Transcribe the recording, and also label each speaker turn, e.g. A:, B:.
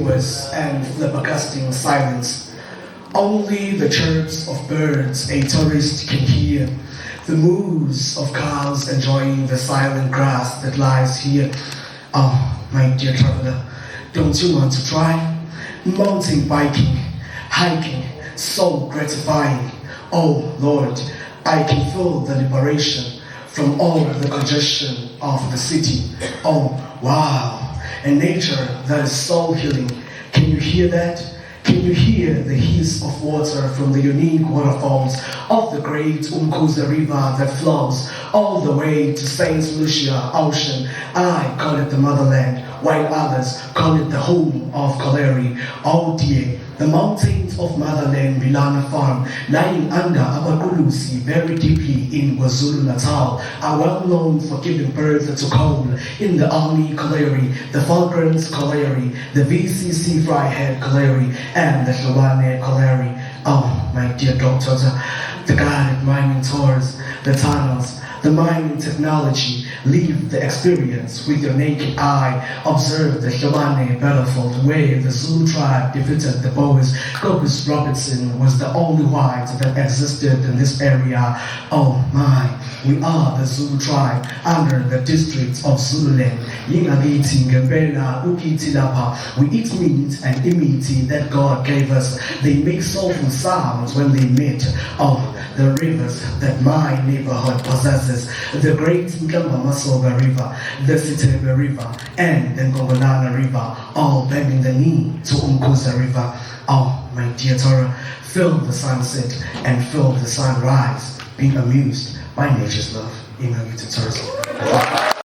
A: continuous and flabbergasting silence. Only the chirps of birds a tourist can hear, the moos of cows enjoying the silent grass that lies here. Oh, my dear traveler, don't you want to try? Mountain biking, hiking, so gratifying. Oh Lord, I can feel the liberation from all the congestion of the city. Oh wow, and nature that is so healing. Can you hear that? Can you hear the hiss of water from the unique waterfalls of the great Mncube river that flows all the way to St. Lucia Ocean? I call it the motherland, while others call it the home of Kaleri. Oh dear, the mountains of motherland Milana Farm, lying under Abakulusi very deeply in KwaZulu-Natal, are well known for giving birth to coal in the Army Kaleri, the Falklands Kaleri, the VCC Fryhead Kaleri, and the Hlwane Kaleri. Oh, my dear doctors, the guided mining tours, the tunnels, the mining technology, leave the experience with your naked eye. Observe the Hlwane battlefield where the Zulu tribe defeated the Boers. Cobus Robertson was the only white that existed in this area. Oh my, we are the Zulu tribe under the district of Zululand. Ingakithi Tourism. We eat meat and imiti that God gave us. They make soulful sounds when they meet. Oh, the rivers that my neighborhood possesses, the great Masoga River, the Sitebe River, and the Ngongolana River, all bending the knee to Mncube River. Oh, my dear Torah, feel the sunset and feel the sunrise, being amused by nature's love. Ingakithi Tourism.